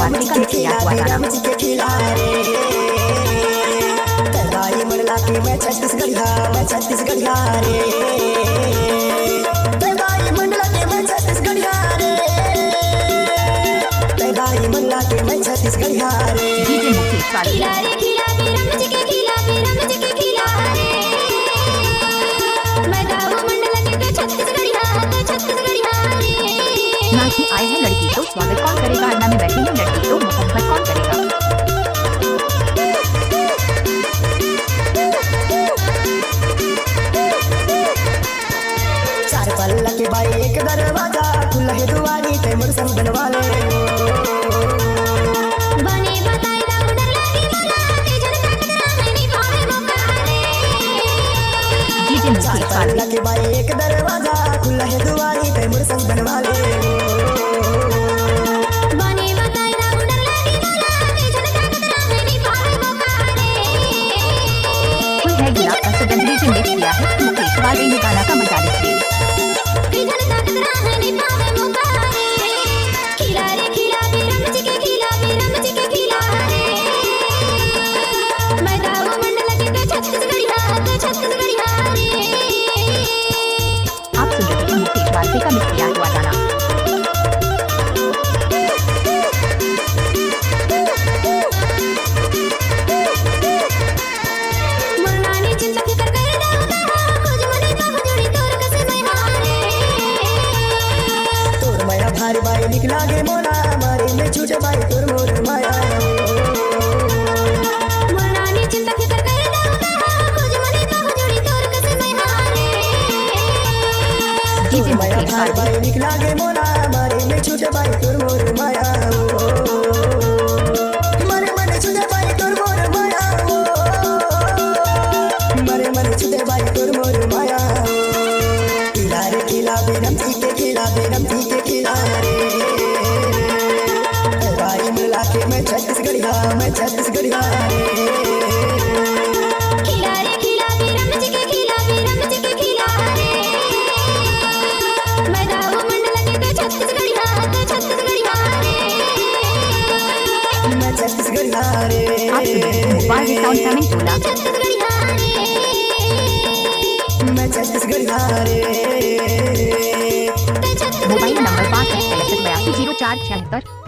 वार्ते का किया हुआ गाना। भाई मंडला के मैं छत्तीसगढ़िया रे, भाई मंडला के मैं छत्तीसगढ़िया रे, भाई मंडला के मैं छत्तीसगढ़िया रे। डीजे मुकेश वाले खिला रे खिला रे रमज के खिला रे रमज के खिला रे, मैं गाँव मंडला के तो छत्तीसगढ़िया रे। नाची आए हैं लड़की तो स्वागत कौन करेगा, अन्ना में बैठी है लड़की तो मोहब्बत कौन करेगा। चार पल्ला के भाई एक दरवाजा खुला है दुआरी ते मोर संग बनवाले बने बताए दाऊ डर लागी मला के झड़का कतरा है नी पावे मोकारे। डीजे चार मुकेश वाले पल्ला के भाई एक दरवाजा खुला है दुआरी ते मोर संग बनवाले बने बताए दाऊ डर लागी मला के झड़का कतरा है नी पावे मोकारे। कोई है गिला का सदन डीजे में किया है मुकेश वाले ने गाना का मजा लीजिए। के झड़का कतरा है नी पावे मोकारे। खिला रे रमज के खिला रे, मैं गाँव मंडला के तो छत्तीसगढ़िया रे। आप सुन रहे हैं मुकेश वाले का मिक्स किया हुआ गाना। मनानी चिंता फिकर कर दाऊदा खोज मने तो जुड़ी तोर कसे मैं हारे। तोर माया भार भाई निकला गे मोला मारे में छूटे भाई तोर मोर माया मनानी चिंता फिकर कर दाऊदा खोज मने तो जुड़ी तोर कसे मैं हारे। डीजे माया मुकेश भार वाले भाई निकला गे मोला मारे में छूटे भाई तोर मोर माया मरे मने छूटे भाई तोर मोर माया मरे मने छूटे भाई तोर मोर माया खिला रे खिला बेनम के खिला रे भाई मिला के मैं छत्तीसगढ़िया रे। खिला रे रमज के खिला रे, मैं गाँव मंडला के तो छत्तीसगढ़िया रे। मैं छत्तीसगढ़िया रे। आप सुन रहे हैं मोबाइल साउंड कमेंट बोला छत्तीसगढ़िया रे, मैं छत्तीसगढ़िया रे। मोबाइल नंबर 5 है 63 82 04 76।